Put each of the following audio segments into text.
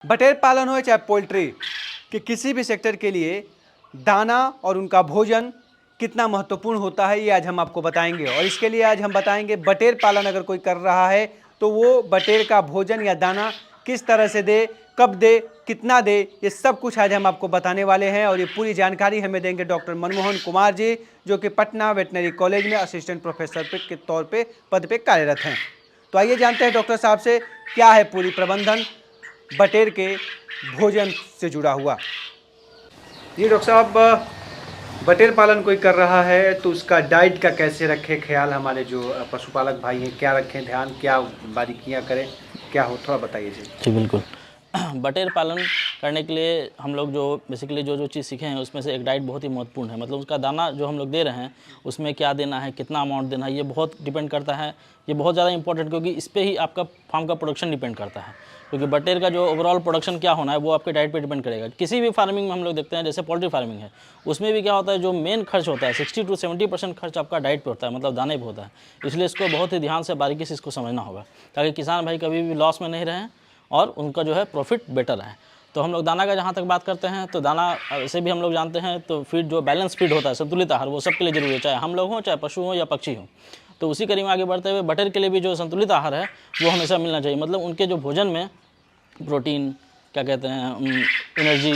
बटेर पालन हो चाहे पोल्ट्री कि किसी भी सेक्टर के लिए दाना और उनका भोजन कितना महत्वपूर्ण होता है, ये आज हम आपको बताएंगे। और इसके लिए आज हम बताएंगे बटेर पालन अगर कोई कर रहा है तो वो बटेर का भोजन या दाना किस तरह से दे, कब दे, कितना दे, ये सब कुछ आज हम आपको बताने वाले हैं। और ये पूरी जानकारी हमें देंगे डॉक्टर मनमोहन कुमार जी, जो कि पटना वेटनरी कॉलेज में असिस्टेंट प्रोफेसर के तौर पे पद पे कार्यरत हैं। तो आइए जानते हैं डॉक्टर साहब से क्या है पूरी प्रबंधन बटेर के भोजन से जुड़ा हुआ। ये डॉक्टर साहब, बटेर पालन कोई कर रहा है तो उसका डाइट का कैसे रखे ख्याल, हमारे जो पशुपालक भाई हैं क्या रखें ध्यान, क्या बारीकियां करें, क्या हो, थोड़ा बताइए जी। जी बिल्कुल। बटेर पालन करने के लिए हम लोग जो बेसिकली जो चीज़ सीखे हैं उसमें से एक डाइट बहुत ही महत्वपूर्ण है। मतलब उसका दाना जो हम लोग दे रहे हैं उसमें क्या देना है, कितना अमाउंट देना है, ये बहुत डिपेंड करता है। ये बहुत ज़्यादा इंपॉर्टेंट, क्योंकि इस पर ही आपका फार्म का प्रोडक्शन डिपेंड करता है। क्योंकि बटेर का जो ओवरऑल प्रोडक्शन क्या होना है वो आपके डाइट पे डिपेंड करेगा। किसी भी फार्मिंग में हम लोग देखते हैं, जैसे पोल्ट्री फार्मिंग है, उसमें भी क्या होता है, जो मेन खर्च होता है 60 to 70% खर्च आपका डाइट पे होता है, मतलब दाने पे होता है। इसलिए इसको बहुत ही ध्यान से बारीकी से इसको समझना होगा, ताकि किसान भाई कभी भी लॉस में नहीं रहें और उनका जो है प्रॉफिट बेटर है। तो हम लोग दाना का जहाँ तक बात करते हैं तो दाना ऐसे भी हम लोग जानते हैं, तो फीड जो बैलेंस फीड होता है, संतुलित आहार, वो सबके लिए जरूरी है, चाहे हम लोग हों, चाहे पशु हों या पक्षी हों। तो उसी कड़ी में आगे बढ़ते हुए बटेर के लिए भी जो संतुलित आहार है वो हमेशा मिलना चाहिए। मतलब उनके जो भोजन में प्रोटीन, क्या कहते हैं, एनर्जी,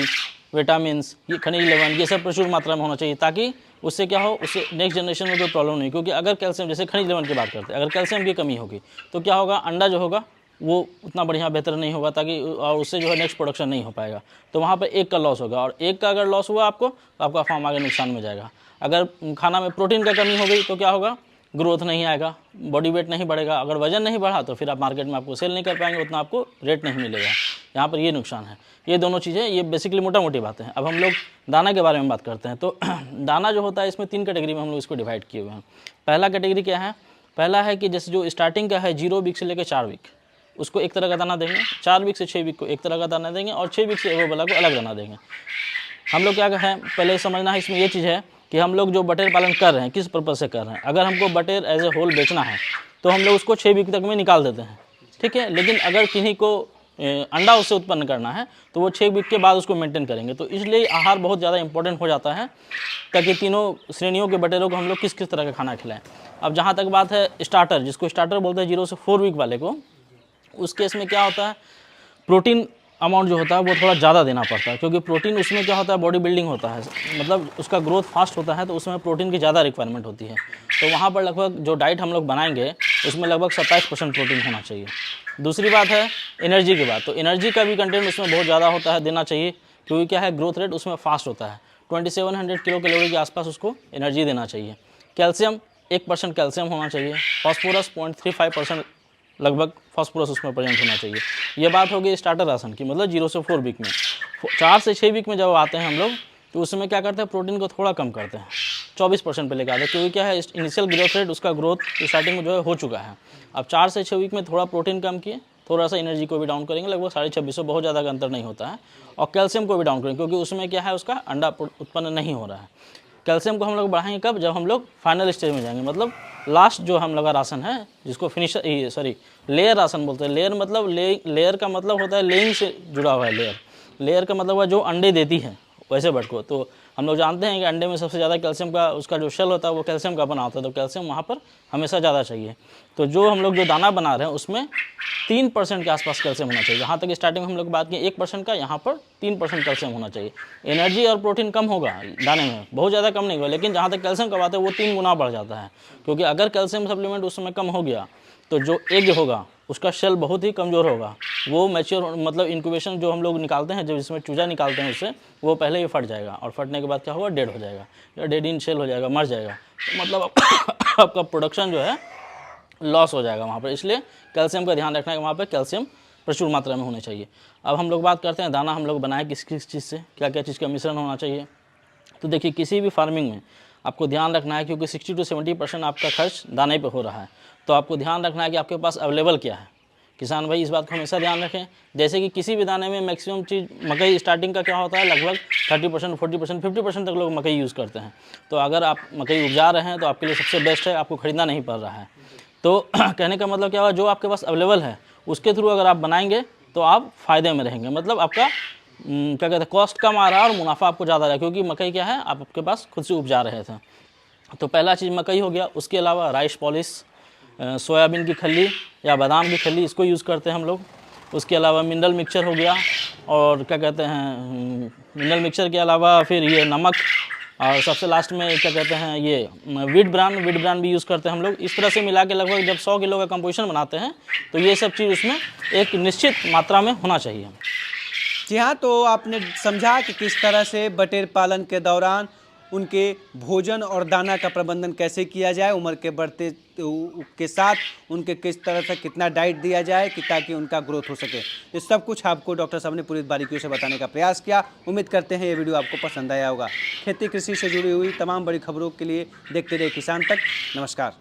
विटामिन्स, ये खनिज लवण, ये सब प्रचुर मात्रा में होना चाहिए, ताकि उससे क्या हो, उससे नेक्स्ट जनरेशन में कोई प्रॉब्लम नहीं। क्योंकि अगर कैल्शियम, जैसे खनिज लवण की बात करते हैं, अगर कैल्शियम की कमी होगी तो क्या होगा, अंडा जो होगा वो उतना बढ़िया बेहतर नहीं होगा, ताकि और उससे जो है नेक्स्ट प्रोडक्शन नहीं हो पाएगा। तो वहाँ पर एक का लॉस होगा, और एक का अगर लॉस हुआ आपको तो आपका फार्म आगे नुकसान में जाएगा। अगर खाना में प्रोटीन का कमी हो गई तो क्या होगा, ग्रोथ नहीं आएगा, बॉडी वेट नहीं बढ़ेगा। अगर वजन नहीं बढ़ा तो फिर आप मार्केट में आपको सेल नहीं कर पाएंगे, उतना आपको रेट नहीं मिलेगा। यहाँ पर ये नुकसान है। ये दोनों चीज़ें, ये बेसिकली मोटा मोटी बातें हैं। अब हम लोग दाना के बारे में बात करते हैं। तो दाना जो होता है इसमें 3 कैटेगरी में हम लोग इसको डिवाइड किए हुए हैं। पहला कैटेगरी क्या है, पहला है कि जैसे जो स्टार्टिंग का है 0 वीक से लेकर 4 वीक, उसको एक तरह का दाना देंगे, 4 वीक से 6 वीक को एक तरह का दाना देंगे, और 6 वीक से एबव वाला को अलग दाना देंगे। हम लोग क्या है, पहले समझना है इसमें ये चीज़ है कि हम लोग जो बटेर पालन कर रहे हैं किस पर्पज़ से कर रहे हैं। अगर हमको बटेर एज ए होल बेचना है तो हम लोग उसको 6 वीक तक में निकाल देते हैं, ठीक है। लेकिन अगर किन्हीं को अंडा उससे उत्पन्न करना है तो वो 6 वीक के बाद उसको मेंटेन करेंगे। तो इसलिए आहार बहुत ज़्यादा इंपॉर्टेंट हो जाता है, ताकि तीनों श्रेणियों के बटेरों को हम लोग किस किस तरह का खाना खिलाएं। अब जहाँ तक बात है स्टार्टर, जिसको स्टार्टर बोलते हैं 0 से 4 वीक वाले को, उस केस में क्या होता है, प्रोटीन अमाउंट जो होता है वो थोड़ा ज़्यादा देना पड़ता है। क्योंकि प्रोटीन उसमें क्या होता है, बॉडी बिल्डिंग होता है, मतलब उसका ग्रोथ फास्ट होता है, तो उसमें प्रोटीन की ज़्यादा रिक्वायरमेंट होती है। तो वहाँ पर लगभग जो डाइट हम लोग बनाएंगे उसमें लगभग 27% प्रोटीन होना चाहिए। दूसरी बात है एनर्जी की बात, तो एनर्जी का भी कंटेंट उसमें बहुत ज़्यादा होता है, देना चाहिए। क्योंकि क्या है, ग्रोथ रेट उसमें फास्ट होता है, 2700 किलो कैलोरी के आसपास उसको एनर्जी देना चाहिए। कैल्शियम 1% कैल्शियम होना चाहिए। फॉस्फोरस 0.35% लगभग फॉस्फोरस उसमें प्रेजेंट होना चाहिए। ये बात होगी स्टार्टर राशन की, मतलब 0 से 4 वीक में। 4 से 6 वीक में जब आते हैं हम लोग तो उसमें क्या करते हैं, प्रोटीन को थोड़ा कम करते हैं, 24% पे लेकर आते हैं। क्योंकि क्या है, इनिशियल ग्रोथ रेट उसका ग्रोथ स्टार्टिंग में जो है हो चुका है। अब 4 से 6 वीक में थोड़ा प्रोटीन कम किए, थोड़ा सा एनर्जी को भी डाउन करेंगे, लगभग 2650, बहुत ज़्यादा का अंतर नहीं होता है। और कैल्शियम को भी डाउन करेंगे, क्योंकि उसमें क्या है, उसका अंडा उत्पन्न नहीं हो रहा है। कैल्शियम को हम लोग बढ़ाएंगे कब, जब हम लोग फाइनल स्टेज में जाएंगे, मतलब लास्ट जो हम लोग का राशन है, जिसको फिनिशर सॉरी लेयर राशन बोलते हैं। लेयर मतलब लेयर का मतलब होता है लेइंग से जुड़ा हुआ है। लेयर का मतलब है जो अंडे देती है वैसे बट को। तो हम लोग जानते हैं कि अंडे में सबसे ज़्यादा कैल्शियम का, उसका जो शेल होता है वो कैल्शियम का बना होता है, तो कैल्शियम वहाँ पर हमेशा ज़्यादा चाहिए। तो जो हम लोग जो दाना बना रहे हैं उसमें 3% के आसपास कैल्शियम होना चाहिए। जहाँ तक स्टार्टिंग में हम लोग बात की 1% का, यहाँ पर 3% कैल्शियम होना चाहिए। एनर्जी और प्रोटीन कम होगा दाने में, बहुत ज़्यादा कम नहीं होगा, लेकिन जहाँ तक कैल्शियम का बात है वो 3 गुना बढ़ जाता है। क्योंकि अगर कैल्शियम सप्लीमेंट उस समय कम हो गया तो जो एग होगा उसका शेल बहुत ही कमज़ोर होगा। वो मैच्योर, मतलब इंक्यूबेशन जो हम लोग निकालते हैं, जब इसमें चूजा निकालते हैं उससे, वो पहले ही फट जाएगा, और फटने के बाद क्या होगा, डेड हो जाएगा, या डेड इन शेल हो जाएगा, मर जाएगा। तो मतलब आपका प्रोडक्शन जो है लॉस हो जाएगा वहाँ पर। इसलिए कैल्शियम का ध्यान रखना है कि वहाँ पर कैल्शियम प्रचुर मात्रा में होने चाहिए। अब हम लोग बात करते हैं दाना हम लोग बनाए किस किस चीज़ से, क्या क्या चीज़ का मिश्रण होना चाहिए। तो देखिए, किसी भी फार्मिंग में आपको ध्यान रखना है, क्योंकि 60 to 70% आपका खर्च दाने पे हो रहा है, तो आपको ध्यान रखना है कि आपके पास अवेलेबल क्या है। किसान भाई इस बात को हमेशा ध्यान रखें। जैसे कि किसी भी दाने में मैक्सिमम चीज़, मकई स्टार्टिंग का क्या होता है, लगभग 30%, 40%, 50% तक लोग मकई यूज़ करते हैं। तो अगर आप मकई उपजा रहे हैं तो आपके लिए सबसे बेस्ट है, आपको ख़रीदना नहीं पड़ रहा है। तो कहने का मतलब क्या हुआ, जो आपके पास अवेलेबल है उसके थ्रू अगर आप बनाएंगे तो आप फ़ायदे में रहेंगे। मतलब आपका क्या कहते हैं, कॉस्ट कम आ रहा है और मुनाफा आपको ज़्यादा रहा, क्योंकि मकई क्या है, आप आपके पास खुद से उपजा रहे थे। तो पहला चीज़ मकई हो गया। उसके अलावा राइस पॉलिश, सोयाबीन की खल्ली या बादाम की खल्ली, इसको यूज़ करते हैं हम लोग। उसके अलावा मिनरल मिक्सचर हो गया, और क्या कहते हैं, मिनरल मिक्सचर के अलावा फिर ये नमक, और सबसे लास्ट में क्या कहते हैं ये वीट ब्रान भी यूज़ करते हैं हम लोग। इस तरह से मिला के लगभग जब 100 किलो का कंपोजिशन बनाते हैं तो ये सब चीज़ उसमें एक निश्चित मात्रा में होना चाहिए। जी हाँ, तो आपने समझा कि किस तरह से बटेर पालन के दौरान उनके भोजन और दाना का प्रबंधन कैसे किया जाए, उम्र के बढ़ते के साथ उनके किस तरह से कितना डाइट दिया जाए कि ताकि उनका ग्रोथ हो सके। ये सब कुछ आपको डॉक्टर साहब ने पूरी बारीकियों से बताने का प्रयास किया। उम्मीद करते हैं ये वीडियो आपको पसंद आया होगा। खेती कृषि से जुड़ी हुई तमाम बड़ी खबरों के लिए देखते रहिए किसान तक। नमस्कार।